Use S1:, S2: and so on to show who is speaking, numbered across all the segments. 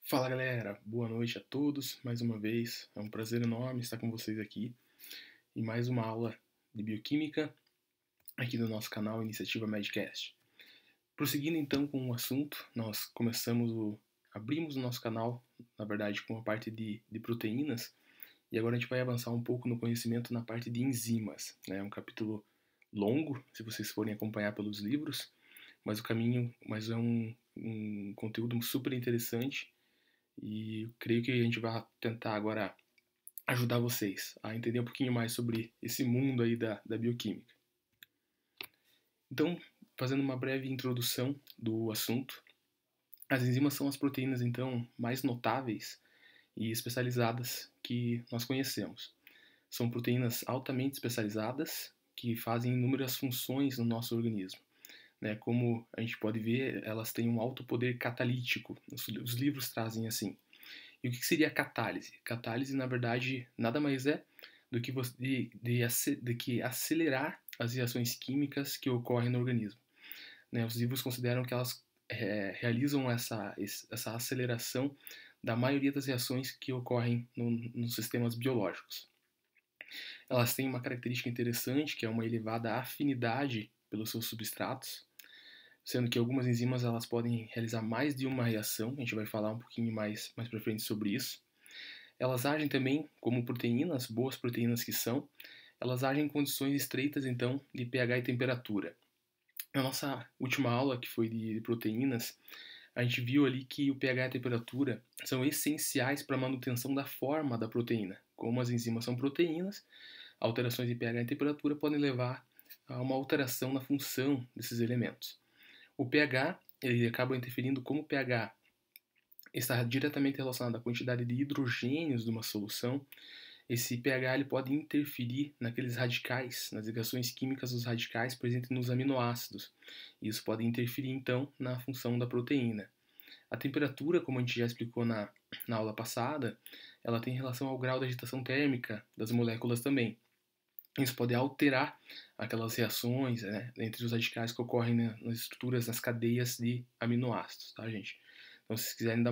S1: Fala galera, boa noite a todos. Mais uma vez, é um prazer enorme estar com vocês aqui em mais uma aula de bioquímica aqui do nosso canal Iniciativa Medcast. Prosseguindo então com o assunto, nós abrimos o nosso canal, na verdade, com a parte de proteínas, e agora a gente vai avançar um pouco no conhecimento na parte de enzimas. É um capítulo longo, se vocês forem acompanhar pelos livros, mas é um conteúdo super interessante e eu creio que a gente vai tentar agora ajudar vocês a entender um pouquinho mais sobre esse mundo aí da bioquímica. Então, fazendo uma breve introdução do assunto, as enzimas são as proteínas então mais notáveis e especializadas que nós conhecemos. São proteínas altamente especializadas que fazem inúmeras funções no nosso organismo. Como a gente pode ver, elas têm um alto poder catalítico. Os livros trazem assim. E o que seria a catálise? Catálise, na verdade, nada mais é do que, de que acelerar as reações químicas que ocorrem no organismo. Os livros consideram que elas realizam essa aceleração da maioria das reações que ocorrem nos sistemas biológicos. Elas têm uma característica interessante, que é uma elevada afinidade pelos seus substratos, sendo que algumas enzimas elas podem realizar mais de uma reação, a gente vai falar um pouquinho mais para frente sobre isso. Elas agem também como proteínas, boas proteínas que são, elas agem em condições estreitas então de pH e temperatura. Na nossa última aula, que foi de proteínas, a gente viu ali que o pH e a temperatura são essenciais para a manutenção da forma da proteína. Como as enzimas são proteínas, alterações de pH e temperatura podem levar a uma alteração na função desses elementos. O pH, ele acaba interferindo como o pH está diretamente relacionado à quantidade de hidrogênios de uma solução. Esse pH ele pode interferir naqueles radicais, nas ligações químicas dos radicais presentes nos aminoácidos. Isso pode interferir, então, na função da proteína. A temperatura, como a gente já explicou na aula passada, ela tem relação ao grau de agitação térmica das moléculas também. Isso pode alterar aquelas reações entre os radicais que ocorrem nas estruturas, nas cadeias de aminoácidos, tá, gente? Então, se vocês quiserem dar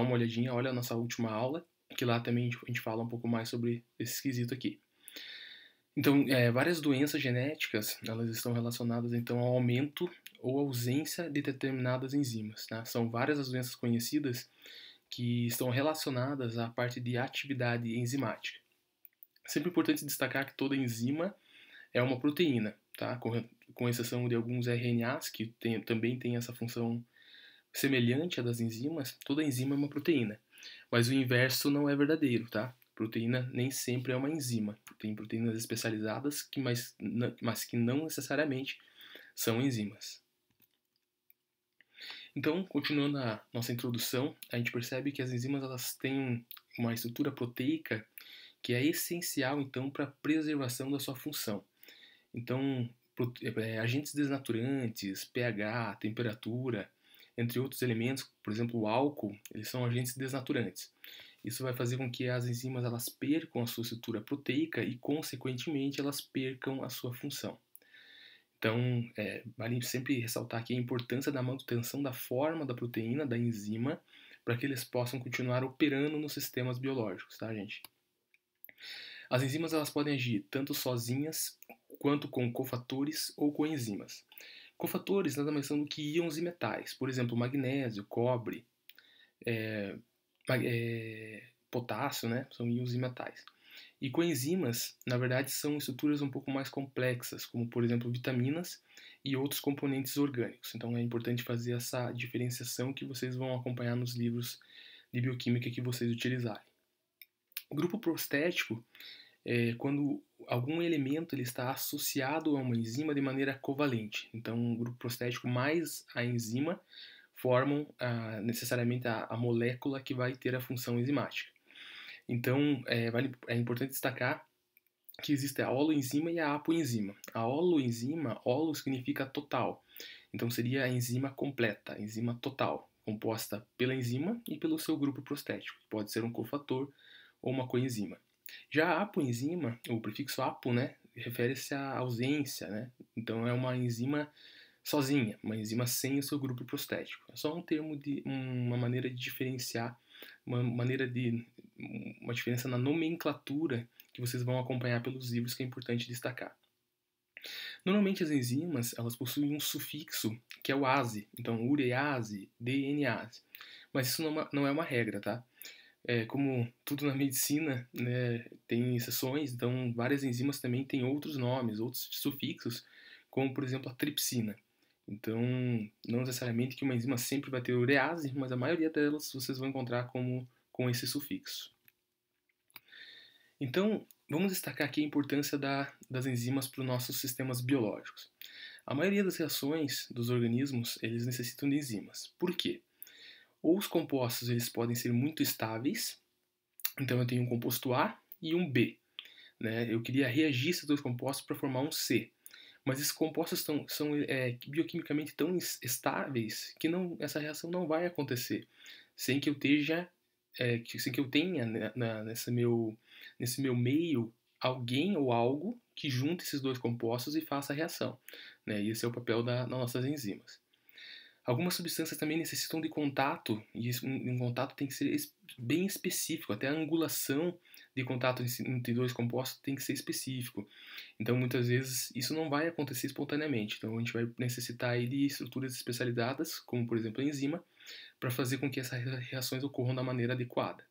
S1: uma olhadinha, olha a nossa última aula, que lá também a gente fala um pouco mais sobre esse esquisito aqui. Então, várias doenças genéticas, elas estão relacionadas, então, ao aumento ou ausência de determinadas enzimas, tá? São várias as doenças conhecidas que estão relacionadas à parte de atividade enzimática. Sempre importante destacar que toda enzima é uma proteína, tá? Com exceção de alguns RNAs, que também têm essa função semelhante à das enzimas, toda enzima é uma proteína. Mas o inverso não é verdadeiro, tá? Proteína nem sempre é uma enzima. Tem proteínas especializadas, mas que não necessariamente são enzimas. Então, continuando a nossa introdução, a gente percebe que as enzimas elas têm uma estrutura proteica que é essencial, então, para a preservação da sua função. Então, agentes desnaturantes, pH, temperatura, entre outros elementos, por exemplo, o álcool, eles são agentes desnaturantes. Isso vai fazer com que as enzimas elas percam a sua estrutura proteica e, consequentemente, elas percam a sua função. Então, vale sempre ressaltar aqui a importância da manutenção da forma da proteína, da enzima, para que eles possam continuar operando nos sistemas biológicos, tá, gente? As enzimas elas podem agir tanto sozinhas quanto com cofatores ou coenzimas. Cofatores nada mais são do que íons e metais, por exemplo, magnésio, cobre, potássio, né? São íons e metais. E coenzimas, na verdade, são estruturas um pouco mais complexas, como por exemplo vitaminas e outros componentes orgânicos. Então é importante fazer essa diferenciação que vocês vão acompanhar nos livros de bioquímica que vocês utilizarem. O grupo prostético é quando algum elemento ele está associado a uma enzima de maneira covalente. Então, o grupo prostético mais a enzima formam necessariamente a molécula que vai ter a função enzimática. Então, é importante destacar que existe a holoenzima e a apoenzima. A holoenzima, holo significa total. Então, seria a enzima completa, a enzima total, composta pela enzima e pelo seu grupo prostético. Pode ser um cofator ou uma coenzima. Já a apoenzima, o prefixo apo, né, refere-se à ausência, né? Então é uma enzima sozinha, uma enzima sem o seu grupo prostético. É só uma maneira de diferenciar uma diferença na nomenclatura que vocês vão acompanhar pelos livros que é importante destacar. Normalmente as enzimas, elas possuem um sufixo, que é o ase, então urease, DNase. Mas isso não é uma regra, tá? Como tudo na medicina, né, tem exceções, então várias enzimas também têm outros nomes, outros sufixos, como por exemplo a tripsina. Então, não necessariamente que uma enzima sempre vai ter urease, mas a maioria delas vocês vão encontrar com esse sufixo. Então, vamos destacar aqui a importância das enzimas para os nossos sistemas biológicos. A maioria das reações dos organismos, eles necessitam de enzimas. Por quê? Ou os compostos eles podem ser muito estáveis, então eu tenho um composto A e um B. Né? Eu queria reagir esses dois compostos para formar um C. Mas esses compostos são bioquimicamente tão estáveis que essa reação não vai acontecer sem que eu tenha nesse meu meio alguém ou algo que junte esses dois compostos e faça a reação. Né? E esse é o papel das nossas enzimas. Algumas substâncias também necessitam de contato, e um contato tem que ser bem específico, até a angulação de contato entre dois compostos tem que ser específico. Então, muitas vezes, isso não vai acontecer espontaneamente. Então, a gente vai necessitar de estruturas especializadas, como, por exemplo, a enzima, para fazer com que essas reações ocorram da maneira adequada.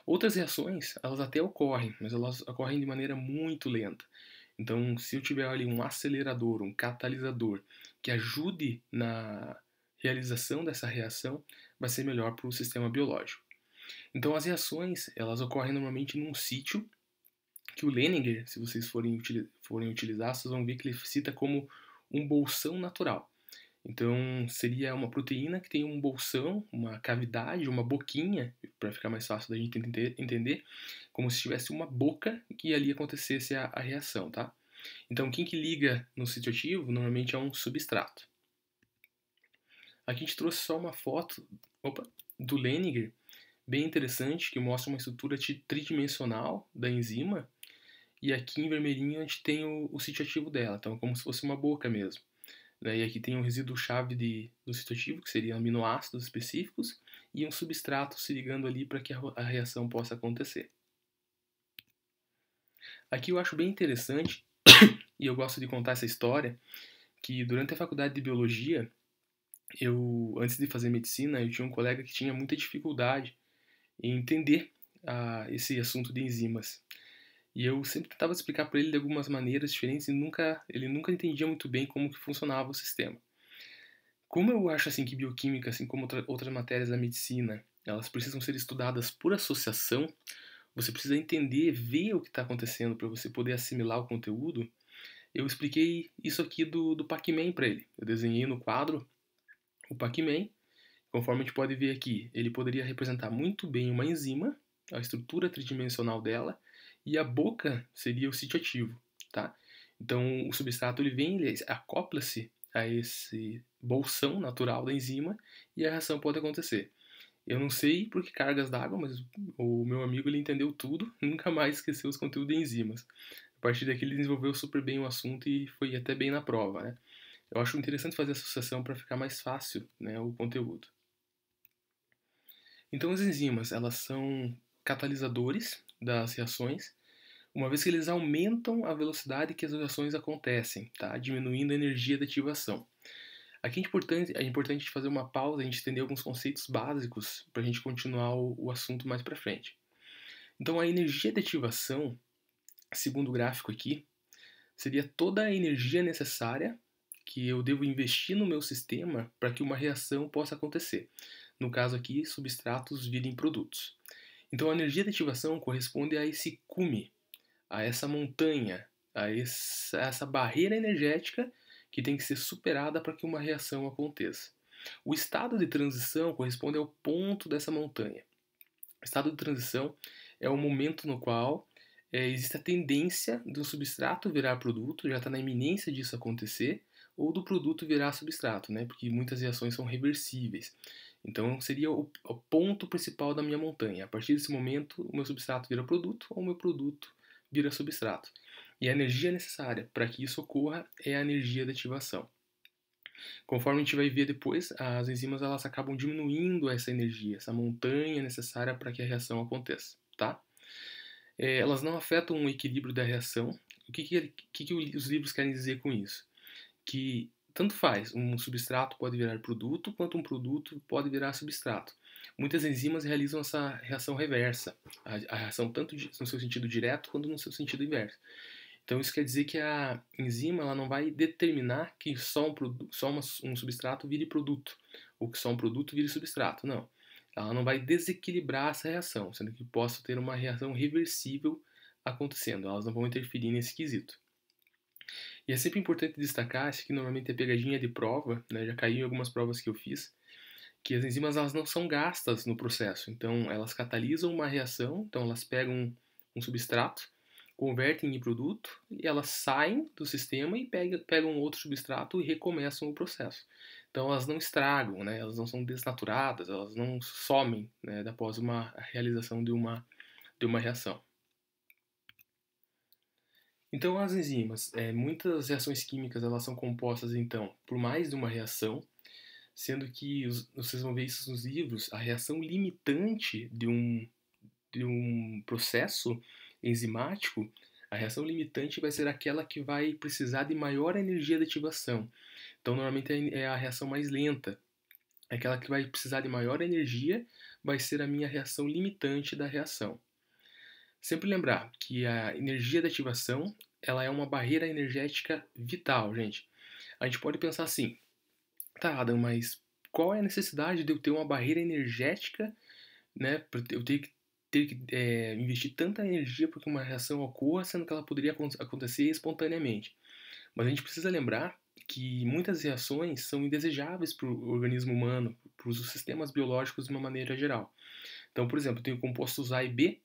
S1: Outras reações, elas até ocorrem, mas elas ocorrem de maneira muito lenta. Então, se eu tiver ali um acelerador, um catalisador que ajude na realização dessa reação, vai ser melhor para o sistema biológico. Então, as reações, elas ocorrem normalmente num sítio que o Leninger, se vocês forem utilizar, vocês vão ver que ele cita como um bolsão natural. Então, seria uma proteína que tem um bolsão, uma cavidade, uma boquinha, para ficar mais fácil da gente entender, como se tivesse uma boca que ali acontecesse a reação, tá? Então, quem que liga no sítio ativo normalmente é um substrato. Aqui a gente trouxe só uma foto do Leninger, bem interessante, que mostra uma estrutura tridimensional da enzima, e aqui em vermelhinho a gente tem o sítio ativo dela, então é como se fosse uma boca mesmo. E aqui tem um resíduo-chave do sítio ativo, que seriam aminoácidos específicos, e um substrato se ligando ali para que a reação possa acontecer. Aqui eu acho bem interessante, e eu gosto de contar essa história, que durante a faculdade de biologia, antes de fazer medicina, eu tinha um colega que tinha muita dificuldade em entender esse assunto de enzimas. E eu sempre tentava explicar para ele de algumas maneiras diferentes e ele nunca entendia muito bem como que funcionava o sistema. Como eu acho assim que bioquímica, assim como outras matérias da medicina, elas precisam ser estudadas por associação, você precisa entender, ver o que está acontecendo para você poder assimilar o conteúdo. Eu expliquei isso aqui do Pac-Man para ele. Eu desenhei no quadro o Pac-Man. Conforme a gente pode ver aqui, ele poderia representar muito bem uma enzima, a estrutura tridimensional dela, e a boca seria o sítio ativo, tá? Então, o substrato ele acopla-se a esse bolsão natural da enzima e a reação pode acontecer. Eu não sei por que cargas d'água, mas o meu amigo ele entendeu tudo, nunca mais esqueceu os conteúdos de enzimas. A partir daqui ele desenvolveu super bem o assunto e foi até bem na prova, né? Eu acho interessante fazer associação para ficar mais fácil, né, o conteúdo. Então as enzimas, elas são catalisadores das reações, uma vez que eles aumentam a velocidade que as reações acontecem, tá? Diminuindo a energia de ativação. Aqui é importante fazer uma pausa e a gente entender alguns conceitos básicos para a gente continuar o assunto mais para frente. Então a energia de ativação, segundo o gráfico aqui, seria toda a energia necessária que eu devo investir no meu sistema para que uma reação possa acontecer. No caso aqui, substratos virem produtos. Então a energia de ativação corresponde a esse cume, a essa montanha, a essa barreira energética que tem que ser superada para que uma reação aconteça. O estado de transição corresponde ao ponto dessa montanha. O estado de transição é o momento no qual existe a tendência do substrato virar produto, já está na iminência disso acontecer, ou do produto virar substrato, né? Porque muitas reações são reversíveis. Então seria o ponto principal da minha montanha. A partir desse momento, o meu substrato vira produto ou o meu produto vira substrato. E a energia necessária para que isso ocorra é a energia de ativação. Conforme a gente vai ver depois, as enzimas elas acabam diminuindo essa energia, essa montanha necessária para que a reação aconteça, tá? Elas não afetam o equilíbrio da reação. O que os livros querem dizer com isso? Que tanto faz, um substrato pode virar produto, quanto um produto pode virar substrato. Muitas enzimas realizam essa reação reversa, a reação tanto no seu sentido direto quanto no seu sentido inverso. Então isso quer dizer que a enzima ela não vai determinar que um substrato vire produto, ou que só um produto vire substrato, não. Ela não vai desequilibrar essa reação, sendo que possa ter uma reação reversível acontecendo, elas não vão interferir nesse quesito. E é sempre importante destacar, isso que normalmente é pegadinha de prova, né, já caiu em algumas provas que eu fiz, que as enzimas elas não são gastas no processo, então elas catalisam uma reação, então elas pegam um substrato, convertem em produto e elas saem do sistema e pegam outro substrato e recomeçam o processo. Então elas não estragam, né? Elas não são desnaturadas, elas não somem, né, após uma realização de uma reação. Então as enzimas, muitas reações químicas elas são compostas então por mais de uma reação, sendo que vocês vão ver isso nos livros, a reação limitante de um processo enzimático, a reação limitante vai ser aquela que vai precisar de maior energia de ativação. Então, normalmente é a reação mais lenta. Aquela que vai precisar de maior energia vai ser a minha reação limitante da reação. Sempre lembrar que a energia de ativação ela é uma barreira energética vital, gente. A gente pode pensar assim, tá, Adam, mas qual é a necessidade de eu ter uma barreira energética, né, para eu ter que investir tanta energia para que uma reação ocorra, sendo que ela poderia acontecer espontaneamente. Mas a gente precisa lembrar que muitas reações são indesejáveis para o organismo humano, para os sistemas biológicos de uma maneira geral. Então, por exemplo, eu tenho compostos A e B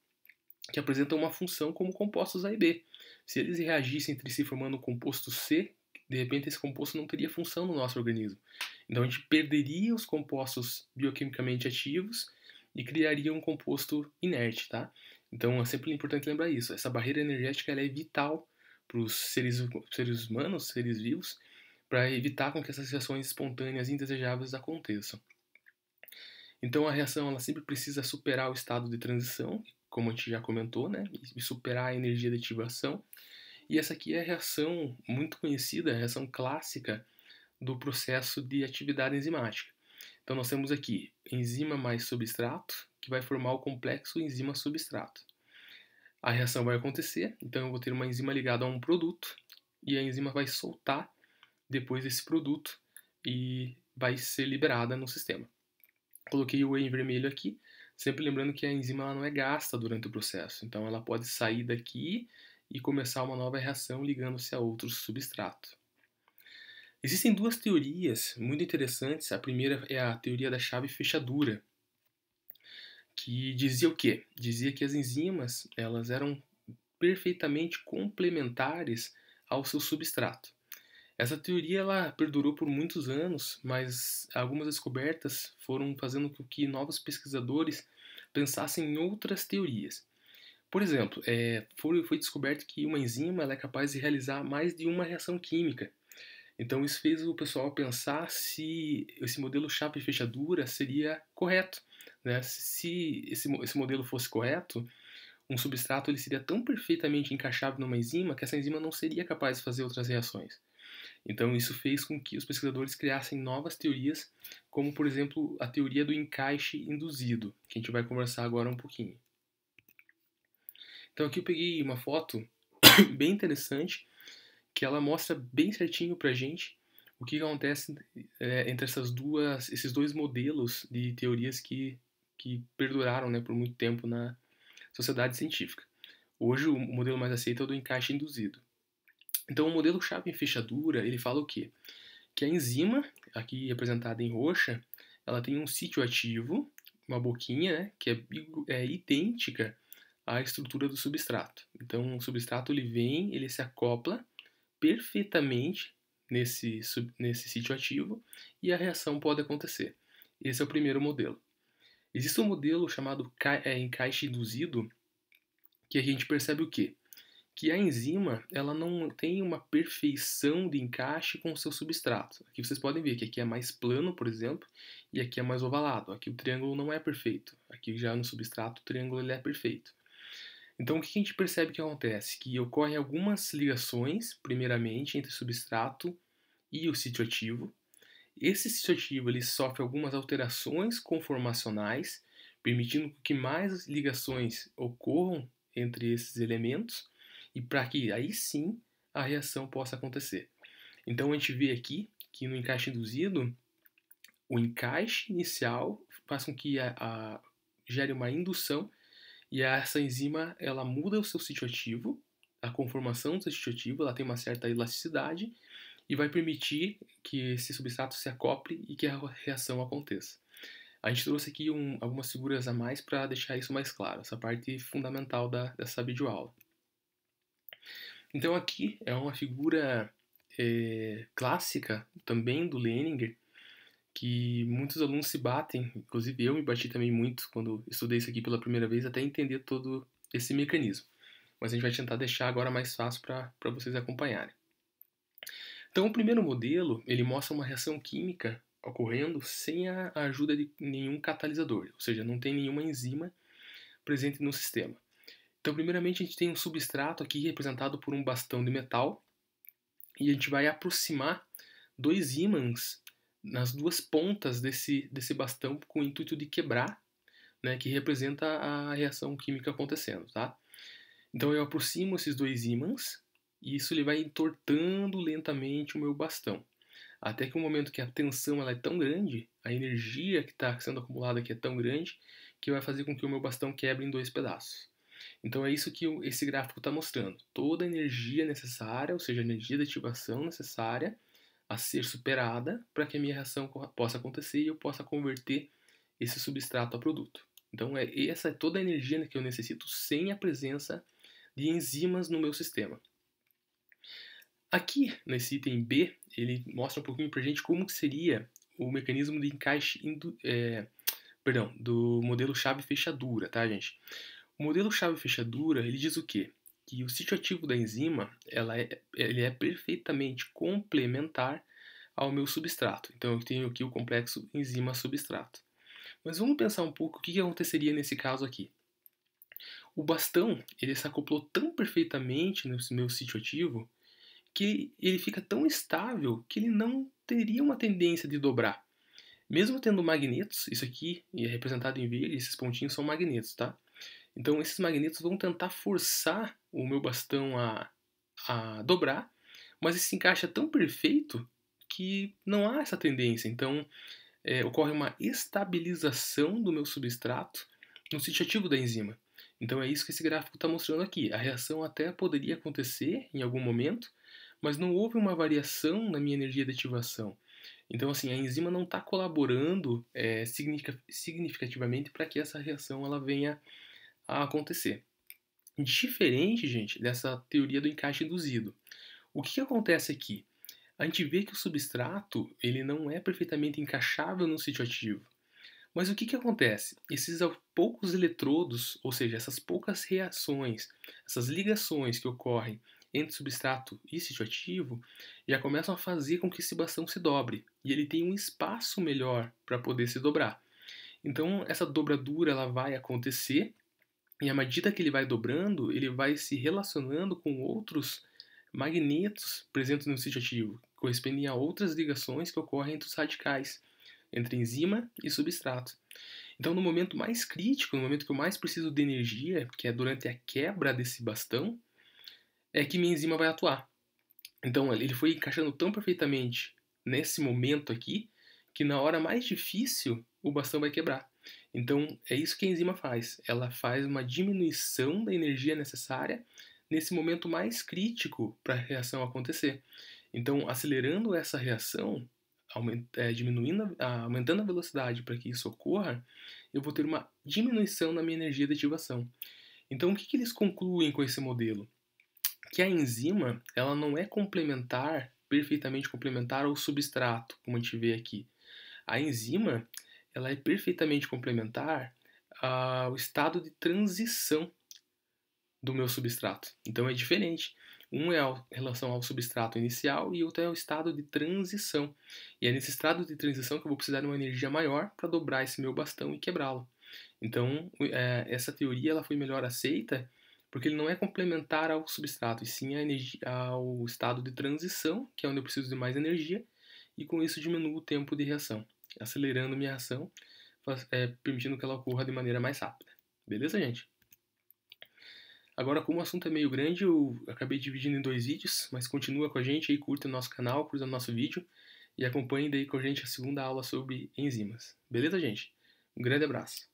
S1: que apresentam uma função como compostos A e B. Se eles reagissem entre si formando o composto C, de repente esse composto não teria função no nosso organismo. Então a gente perderia os compostos bioquimicamente ativos e criaria um composto inerte, tá? Então é sempre importante lembrar isso. Essa barreira energética ela é vital para os seres humanos, seres vivos, para evitar com que essas reações espontâneas indesejáveis aconteçam. Então a reação ela sempre precisa superar o estado de transição, como a gente já comentou, né? E superar a energia de ativação. E essa aqui é a reação muito conhecida, a reação clássica do processo de atividade enzimática. Então nós temos aqui enzima mais substrato, que vai formar o complexo enzima-substrato. A reação vai acontecer, então eu vou ter uma enzima ligada a um produto, e a enzima vai soltar depois desse produto e vai ser liberada no sistema. Coloquei o E em vermelho aqui, sempre lembrando que a enzima ela não é gasta durante o processo, então ela pode sair daqui e começar uma nova reação ligando-se a outro substrato. Existem duas teorias muito interessantes. A primeira é a teoria da chave fechadura, que dizia o quê? Dizia que as enzimas elas eram perfeitamente complementares ao seu substrato. Essa teoria ela perdurou por muitos anos, mas algumas descobertas foram fazendo com que novos pesquisadores pensassem em outras teorias. Por exemplo, foi descoberto que uma enzima ela é capaz de realizar mais de uma reação química. Então isso fez o pessoal pensar se esse modelo chave e fechadura seria correto, né? Se esse modelo fosse correto, um substrato ele seria tão perfeitamente encaixável numa enzima que essa enzima não seria capaz de fazer outras reações. Então isso fez com que os pesquisadores criassem novas teorias, como por exemplo a teoria do encaixe induzido, que a gente vai conversar agora um pouquinho. Então aqui eu peguei uma foto bem interessante, que ela mostra bem certinho pra gente o que acontece entre esses dois modelos de teorias que perduraram, né, por muito tempo na sociedade científica. Hoje o modelo mais aceito é o do encaixe induzido. Então o modelo chave em fechadura, ele fala o quê? Que a enzima, aqui representada em roxa, ela tem um sítio ativo, uma boquinha, né, que é idêntica à estrutura do substrato. Então o substrato ele se acopla perfeitamente nesse sítio ativo e a reação pode acontecer. Esse é o primeiro modelo. Existe um modelo chamado encaixe induzido, que a gente percebe o quê? que a enzima ela não tem uma perfeição de encaixe com o seu substrato. Aqui vocês podem ver que aqui é mais plano, por exemplo, e aqui é mais ovalado. Aqui o triângulo não é perfeito. Aqui já no substrato o triângulo ele é perfeito. Então o que a gente percebe que acontece? Que ocorrem algumas ligações, primeiramente, entre o substrato e o sítio ativo. Esse sítio ativo ele sofre algumas alterações conformacionais, permitindo que mais ligações ocorram entre esses elementos e para que aí sim a reação possa acontecer. Então a gente vê aqui que no encaixe induzido, o encaixe inicial faz com que gere uma indução e essa enzima ela muda o seu sítio ativo, a conformação do seu sítio ativo, ela tem uma certa elasticidade e vai permitir que esse substrato se acople e que a reação aconteça. A gente trouxe aqui algumas figuras a mais para deixar isso mais claro, essa parte fundamental dessa videoaula. Então aqui é uma figura clássica também do Leninger, que muitos alunos se batem, inclusive eu me bati também muito quando estudei isso aqui pela primeira vez, até entender todo esse mecanismo. Mas a gente vai tentar deixar agora mais fácil para vocês acompanharem. Então o primeiro modelo, ele mostra uma reação química ocorrendo sem a ajuda de nenhum catalisador, ou seja, não tem nenhuma enzima presente no sistema. Então, primeiramente, a gente tem um substrato aqui representado por um bastão de metal e a gente vai aproximar dois ímãs nas duas pontas desse bastão com o intuito de quebrar, né, que representa a reação química acontecendo, tá? Então, eu aproximo esses dois ímãs e isso ele vai entortando lentamente o meu bastão. Até que o momento que a tensão ela é tão grande, a energia que está sendo acumulada aqui é tão grande, que vai fazer com que o meu bastão quebre em dois pedaços. Então é isso que esse gráfico está mostrando. Toda a energia necessária, ou seja, a energia de ativação necessária a ser superada para que a minha reação possa acontecer e eu possa converter esse substrato a produto. Então essa é toda a energia que eu necessito sem a presença de enzimas no meu sistema. Aqui, nesse item B, ele mostra um pouquinho para a gente como que seria o mecanismo de encaixe do modelo chave-fechadura, tá, gente? O modelo chave-fechadura, ele diz o quê? Que o sítio ativo da enzima, ele é perfeitamente complementar ao meu substrato. Então, eu tenho aqui o complexo enzima-substrato. Mas vamos pensar um pouco o que aconteceria nesse caso aqui. O bastão, ele se acoplou tão perfeitamente no meu sítio ativo que ele fica tão estável que ele não teria uma tendência de dobrar. Mesmo tendo magnetos, isso aqui é representado em verde, esses pontinhos são magnetos, tá? Então esses magnetos vão tentar forçar o meu bastão a dobrar, mas esse encaixe é tão perfeito que não há essa tendência. Então ocorre uma estabilização do meu substrato no sítio ativo da enzima. Então é isso que esse gráfico está mostrando aqui. A reação até poderia acontecer em algum momento, mas não houve uma variação na minha energia de ativação. Então, assim, a enzima não está colaborando significativamente para que essa reação ela venha a acontecer. Diferente, gente, dessa teoria do encaixe induzido. O que acontece aqui? A gente vê que o substrato ele não é perfeitamente encaixável no sítio ativo. Mas o que acontece? Esses poucos eletrodos, ou seja, essas poucas reações, essas ligações que ocorrem entre substrato e sítio ativo, já começam a fazer com que esse bastão se dobre. E ele tem um espaço melhor para poder se dobrar. Então, essa dobradura ela vai acontecer e à medida que ele vai dobrando, ele vai se relacionando com outros magnetos presentes no sítio ativo, que correspondem a outras ligações que ocorrem entre os radicais, entre enzima e substrato. Então, no momento mais crítico, no momento que eu mais preciso de energia, que é durante a quebra desse bastão, é que minha enzima vai atuar. Então, ele foi encaixando tão perfeitamente nesse momento aqui, que na hora mais difícil, o bastão vai quebrar. Então, é isso que a enzima faz. Ela faz uma diminuição da energia necessária nesse momento mais crítico para a reação acontecer. Então, acelerando essa reação, aumentando a velocidade para que isso ocorra, eu vou ter uma diminuição na minha energia de ativação. Então, o que eles concluem com esse modelo? Que a enzima ela não é complementar, perfeitamente complementar ao substrato, como a gente vê aqui. A enzima ela é perfeitamente complementar ao estado de transição do meu substrato. Então é diferente. Um é em relação ao substrato inicial e outro é o estado de transição. E é nesse estado de transição que eu vou precisar de uma energia maior para dobrar esse meu bastão e quebrá-lo. Então, essa teoria ela foi melhor aceita porque ele não é complementar ao substrato, e sim ao estado de transição, que é onde eu preciso de mais energia, e com isso diminuo o tempo de reação, acelerando minha reação, permitindo que ela ocorra de maneira mais rápida. Beleza, gente? Agora, como o assunto é meio grande, eu acabei dividindo em 2 vídeos, mas continua com a gente aí, curta o nosso canal, curta o nosso vídeo e acompanhe daí com a gente a segunda aula sobre enzimas. Beleza, gente? Um grande abraço.